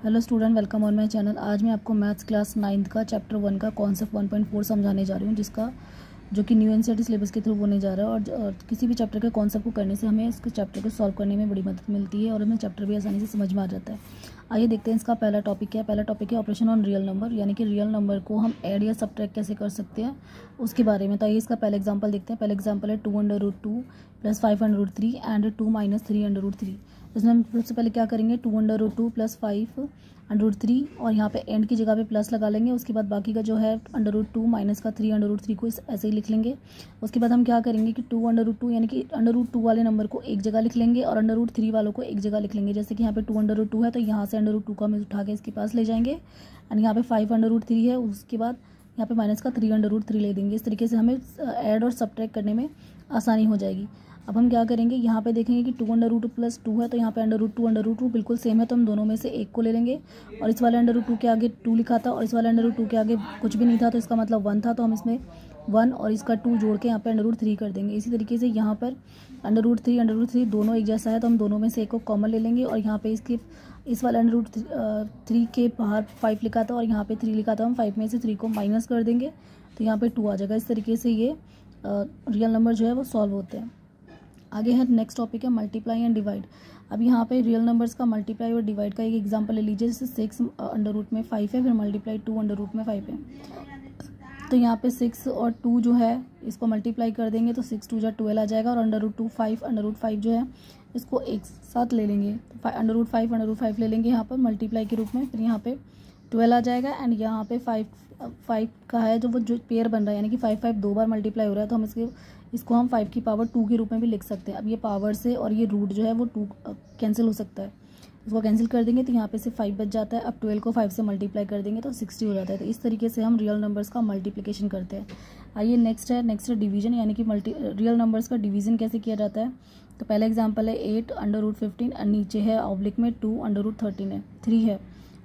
Hello student, welcome on my channel. आज मैं आपको मैथ्स क्लास 9th का चैप्टर 1 का कॉन्सेप्ट 1.4 समझाने जा रही हूँ, जिसका जो कि न्यू एनसीईआरटी सिलेबस के थ्रू होने जा रहा है। और किसी भी चैप्टर के कॉन्सेप्ट को करने से हमें इसके चैप्टर को सॉल्व करने में बड़ी मदद मिलती है और हमें चैप्टर भी आसानी से समझ में आ जाता है। आइए देखते हैं इसका पहला टॉपिक क्या है। पहला टॉपिक है ऑपरेशन ऑन रियल नंबर, यानी कि रियल नंबर को हम ऐड या सबट्रैक्ट कैसे कर सकते हैं उसके बारे में। तो आइए इसका पहला एग्जाम्पल देखते हैं। पहला एग्जाम्पल है 2√2 + 5√3 एंड 2 - 3√3। इसमें हम सबसे पहले क्या करेंगे, 2√2 + 5√3 और यहाँ पे एंड की जगह पे प्लस लगा लेंगे। उसके बाद बाकी का जो है √2 माइनस का 3√3 को ऐसे ही लिख लेंगे। उसके बाद हम क्या करेंगे कि 2√2 यानी कि √2 वाले नंबर को एक जगह लिख लेंगे और √3 वालों को एक जगह लिख लेंगे। जैसे कि यहाँ पे 2√2 है तो यहाँ से √2 को हम उठा के इसके पास ले जाएंगे एंड यहाँ पे 5√3 है, उसके बाद यहाँ पे माइनस का 3√3 ले देंगे। इस तरीके से हमें ऐड और सबट्रैक्ट करने में आसानी हो जाएगी। अब हम क्या करेंगे, यहाँ पे देखेंगे कि 2√2 + 2 है तो यहाँ पे √2 बिल्कुल सेम है, तो हम दोनों में से एक को ले लेंगे। और इस वाले √2 के आगे 2 लिखा था और इस वाले √2 के आगे कुछ भी नहीं था, तो इसका मतलब 1 था, तो हम इसमें 1 और इसका 2 जोड़ के यहाँ पे √3 कर देंगे। इसी तरीके से यहाँ पर √3 दोनों एक जैसा है, तो हम दोनों में से एक को कॉमन ले लेंगे। और यहाँ पे इस वाले √3 के बाहर 5 लिखा था और यहाँ पे 3 लिखा था, हम 5 में से 3 को माइनस कर देंगे तो यहाँ पे 2 आ जाएगा। इस तरीके से ये रियल नंबर जो है वो सॉल्व होते हैं। आगे है नेक्स्ट टॉपिक है मल्टीप्लाई एंड डिवाइड। अब यहाँ पे रियल नंबर्स का मल्टीप्लाई और डिवाइड का एक एग्जांपल ले लीजिए। जैसे 6 √5 है, फिर मल्टीप्लाई 2 √5 है। तो यहाँ पे 6 और 2 जो है इसको मल्टीप्लाई कर देंगे तो 6 2 12 आ जाएगा। और √5 जो है इसको एक साथ ले लेंगे, √5 ले लेंगे यहाँ पर मल्टीप्लाई के रूप में। फिर यहाँ पे 12 आ जाएगा एंड यहाँ पे 5 का है जो पेयर बन रहा है, यानी कि 5 दो बार मल्टीप्लाई हो रहा है, तो हम इसको हम 5 की पावर 2 के रूप में भी लिख सकते हैं। अब ये पावर से और ये रूट जो है वो 2 कैंसिल हो सकता है, इसको कैंसिल कर देंगे तो यहाँ पे से 5 बच जाता है। अब 12 को 5 से मल्टीप्लाई कर देंगे तो 60 हो जाता है। तो इस तरीके से हम रियल नंबर्स का मल्टीप्लिकेशन करते हैं। आइए नेक्स्ट है डिवीजन, यानी कि रियल नंबर्स का डिवीजन कैसे किया जाता है। तो पहला एग्जाम्पल है 8 √15 और नीचे है ऑब्लिक में 2 √13 है, 3 है,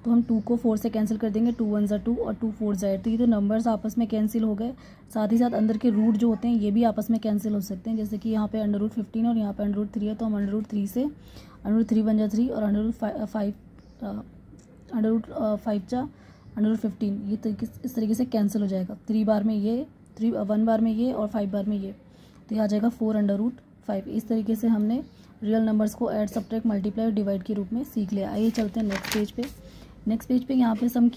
तो हम 2 को 4 से कैंसिल कर देंगे। 2 1 2 और 2 4 8। तो ये तो नंबर्स आपस में कैंसिल हो गए, साथ ही साथ अंदर के रूट जो होते हैं ये भी आपस में कैंसिल हो सकते हैं। जैसे कि यहाँ पे √15 और यहाँ पे √3 है, तो हम √3 से √3 बन जा 3 और √5 √15 ये इस तरीके से कैंसिल हो जाएगा। 1 बार में ये और 5 बार में ये, तो ये आ जाएगा 4√5। इस तरीके से हमने रियल नंबर्स को ऐड सबट्रैक्ट मल्टीप्लाई और डिवाइड के रूप में सीख लिया। आइए चलते हैं नेक्स्ट पेज पे यहाँ पे सम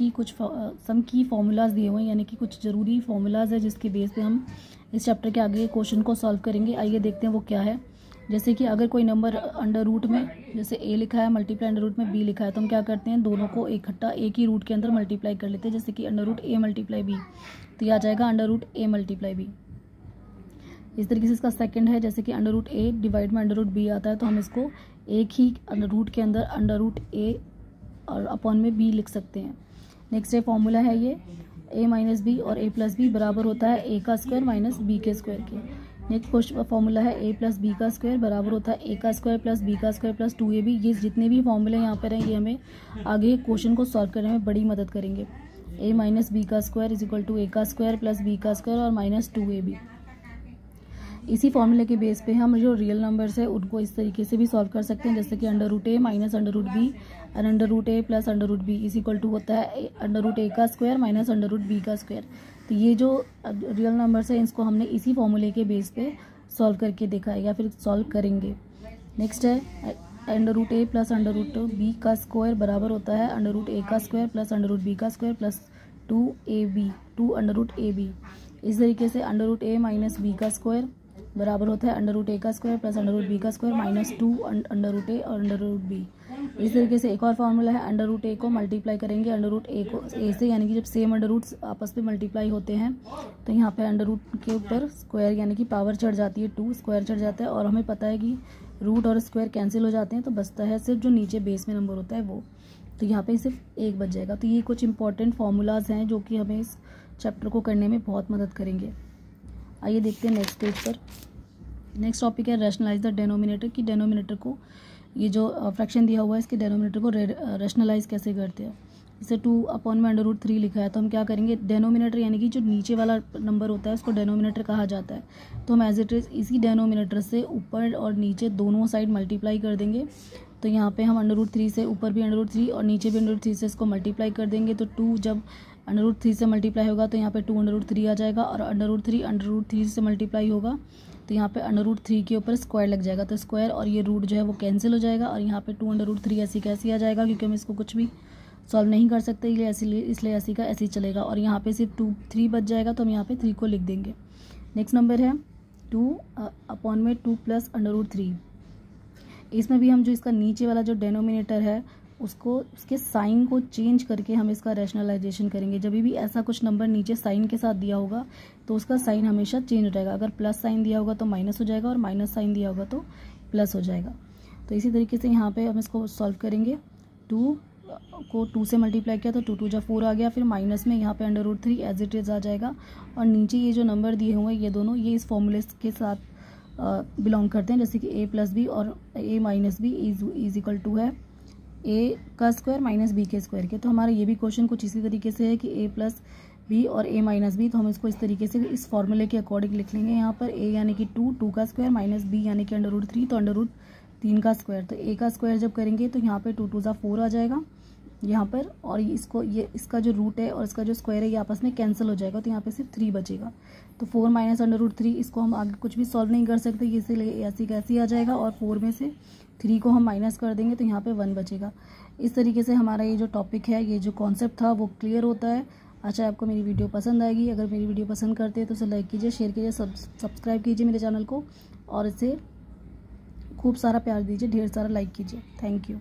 की फॉर्मूलाज दिए हुए हैं, यानी कि कुछ ज़रूरी फॉर्मूलाज है जिसके बेस पे हम इस चैप्टर के आगे क्वेश्चन को सॉल्व करेंगे। आइए देखते हैं वो क्या है। जैसे कि अगर कोई नंबर अंडर रूट में जैसे a लिखा है मल्टीप्लाई अंडर रूट में b लिखा है, तो हम क्या करते हैं, दोनों को इकट्ठा एक ही रूट के अंदर मल्टीप्लाई कर लेते हैं। जैसे कि √a × b, तो ये आ जाएगा √a × b। इस तरीके से इसका सेकंड है, जैसे कि √a डिवाइड में √b आता है, तो हम इसको एक ही रूट के अंदर √a और अपॉन में b लिख सकते हैं। नेक्स्ट है फॉर्मूला है ये a - b और a + b बराबर होता है a² - b² के। नेक्स्ट क्वेश्चन फॉर्मूला है a + b² बराबर होता है a² + b² + 2ab। ये जितने भी फॉर्मूले यहाँ पर हैं ये हमें आगे क्वेश्चन को सॉल्व करने में बड़ी मदद करेंगे। a - b² = a² + b² और -2ab। इसी फॉर्मूले के बेस पे हम जो रियल नंबर्स है उनको इस तरीके से भी सॉल्व कर सकते हैं। जैसे कि √a - √b और √a + √b = होता है √a² - √b²। तो ये जो रियल नंबर्स है इसको हमने इसी फॉर्मूले के बेस पे सॉल्व करके देखा है या फिर सॉल्व करेंगे। नेक्स्ट है √a + √b² बराबर होता है √a² + √b² + 2√ab। इस तरीके से √a - b² बराबर होता है √a² + √b² - 2 √a और √b। इस तरीके से एक और फार्मूला है √a को मल्टीप्लाई करेंगे √a को a से, यानी कि जब सेम √ आपस में मल्टीप्लाई होते हैं तो यहाँ पे √ के ऊपर स्क्वायर यानी कि पावर चढ़ जाती है, 2 स्क्वायर चढ़ जाता है और हमें पता है कि रूट और स्क्वायर कैंसिल हो जाते हैं, तो बचता है सिर्फ जो नीचे बेस में नंबर होता है वो, तो यहाँ पे सिर्फ 1 बच जाएगा। तो ये कुछ इंपॉर्टेंट फार्मूलाज हैं जो कि हमें इस चैप्टर को करने में बहुत मदद करेंगे। आइए देखते हैं नेक्स्ट पेज पर। नेक्स्ट टॉपिक है रैशनलाइज द डेनोमिनेटर, की डेनोमिनेटर को ये जो फ्रैक्शन दिया हुआ है इसके डेनोमिनेटर को रैशनलाइज कैसे करते हैं। जैसे 2/√3 लिखा है, तो हम क्या करेंगे, डेनोमिनेटर यानी कि जो नीचे वाला नंबर होता है उसको डेनोमिनेटर कहा जाता है, तो हम एज इट इज़ इसी डेनोमिनेटर से ऊपर और नीचे दोनों साइड मल्टीप्लाई कर देंगे तो यहाँ पे हम √3 से ऊपर भी √3 और नीचे भी √3 से इसको मल्टीप्लाई कर देंगे। तो 2 जब √3 से मल्टीप्लाई होगा तो यहाँ पे 2 √3 आ जाएगा, और √3 से मल्टीप्लाई होगा तो यहाँ पे √3 के ऊपर स्क्वायर लग जाएगा, तो स्क्वायर और ये रूट जो है वो कैंसिल हो जाएगा, और यहाँ पे 2 √3 ऐसी कैसी आ जाएगा, क्योंकि हम इसको कुछ भी सॉल्व नहीं कर सकते इसलिए ऐसी का ऐसे ही चलेगा। और यहाँ पे सिर्फ 3 बच जाएगा, तो हम यहाँ पे 3 को लिख देंगे। नेक्स्ट नंबर है 2 + √3। इसमें भी हम जो इसका नीचे वाला जो डेनोमिनेटर है उसके साइन को चेंज करके हम इसका रैशनलाइजेशन करेंगे। जब भी ऐसा कुछ नंबर नीचे साइन के साथ दिया होगा तो उसका साइन हमेशा चेंज हो जाएगा। अगर प्लस साइन दिया होगा तो माइनस हो जाएगा, और माइनस साइन दिया होगा तो प्लस हो जाएगा। तो इसी तरीके से यहाँ पे हम इसको सॉल्व करेंगे। 2 को 2 से मल्टीप्लाई किया तो 2 × 2 = 4 आ गया, फिर माइनस में यहाँ पे √3 एज इट इज़ आ जाएगा, और नीचे ये जो नंबर दिए हुए हैं ये दोनों ये इस फॉर्मूले के साथ बिलोंग करते हैं, जैसे कि a + b और a - b is equal to है a² - b² के। तो हमारा ये भी क्वेश्चन कुछ इसी तरीके से है कि a + b और a - b, तो हम इसको इस तरीके से इस फॉर्मूले के अकॉर्डिंग लिख लेंगे। यहाँ पर a यानी कि 2 का स्क्वायर, -b यानी कि √3, तो √3 का स्क्वायर। तो a का स्क्वायर जब करेंगे तो यहाँ पे 2 × 2 = 4 आ जाएगा यहाँ पर, और इसका जो रूट है और इसका जो स्क्वायर है ये आपस में कैंसिल हो जाएगा, तो यहाँ पे सिर्फ 3 बचेगा। तो 4 - √3 इसको हम आगे कुछ भी सॉल्व नहीं कर सकते, इसीलिए ऐसी कैसी आ जाएगा, और 4 में से 3 को हम माइनस कर देंगे तो यहाँ पे 1 बचेगा। इस तरीके से हमारा ये जो टॉपिक है, ये जो कॉन्सेप्ट था वो क्लियर होता है। अच्छा, आपको मेरी वीडियो पसंद आएगी। अगर मेरी वीडियो पसंद करते हैं तो उसे लाइक कीजिए, शेयर कीजिए, सब्सक्राइब कीजिए मेरे चैनल को, और इसे खूब सारा प्यार दीजिए, ढेर सारा लाइक कीजिए। Thank you.